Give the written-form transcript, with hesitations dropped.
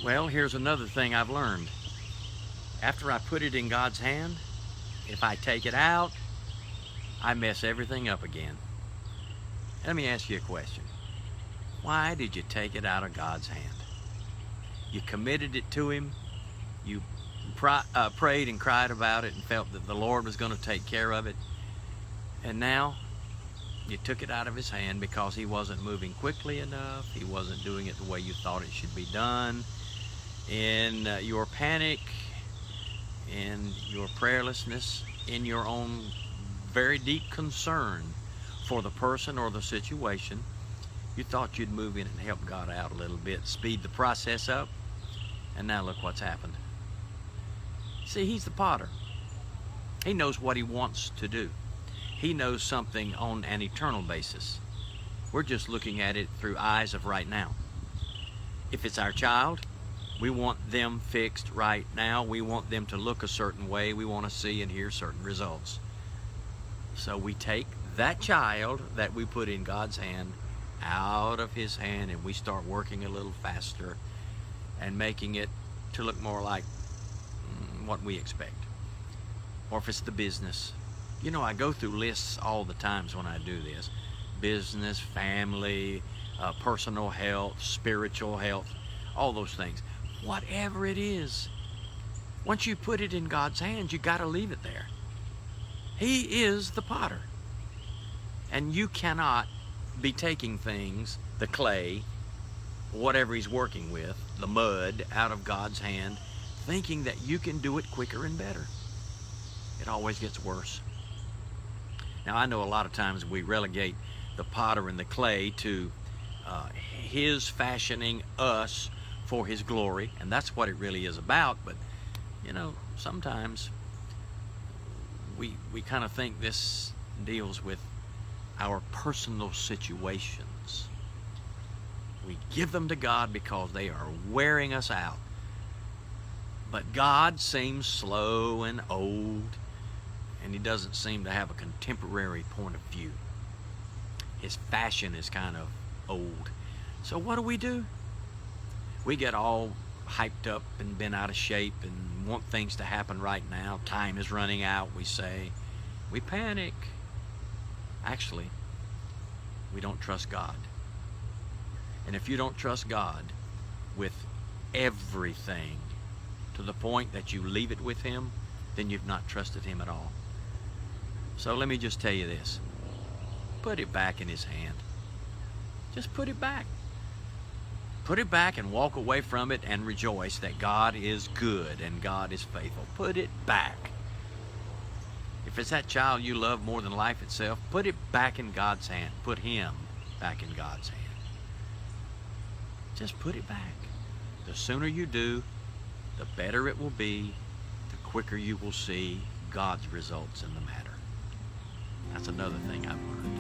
Well, here's another thing I've learned. After I put it in God's hand, if I take it out, I mess everything up again. Let me ask you a question. Why did you take it out of God's hand? You committed it to Him. You prayed and cried about it and felt that the Lord was going to take care of it. And now you took it out of His hand because He wasn't moving quickly enough. He wasn't doing it the way you thought it should be done. In your panic, in your prayerlessness, in your own very deep concern for the person or the situation, you thought you'd move in and help God out a little bit, speed the process up, and now look what's happened. See, He's the potter. He knows what He wants to do. He knows something on an eternal basis. We're just looking at it through eyes of right now. If it's our child, we want them fixed right now. We want them to look a certain way. We want to see and hear certain results. So we take that child that we put in God's hand out of His hand, and we start working a little faster and making it to look more like what we expect. Or if it's the business. You know, I go through lists all the times when I do this. Business, family, personal health, spiritual health, all those things. Whatever it is, once you put it in God's hands, you got to leave it there. He is the potter. And you cannot be taking things, the clay, whatever He's working with, the mud, out of God's hand, thinking that you can do it quicker and better. It always gets worse. Now, I know a lot of times we relegate the potter and the clay to His fashioning us for His glory, and that's what it really is about. But, you know, sometimes we kind of think this deals with our personal situations. We give them to God because they are wearing us out. But God seems slow and old, and He doesn't seem to have a contemporary point of view. His fashion is kind of old. So what do? We get all hyped up and bent out of shape and want things to happen right now. Time is running out, we say. We panic. Actually, we don't trust God. And if you don't trust God with everything to the point that you leave it with Him, then you've not trusted Him at all. So let me just tell you this. Put it back in His hand. Just put it back. Put it back and walk away from it and rejoice that God is good and God is faithful. Put it back. If it's that child you love more than life itself, put it back in God's hand. Put Him back in God's hand. Just put it back. The sooner you do, the better it will be, the quicker you will see God's results in the matter. That's another thing I've learned.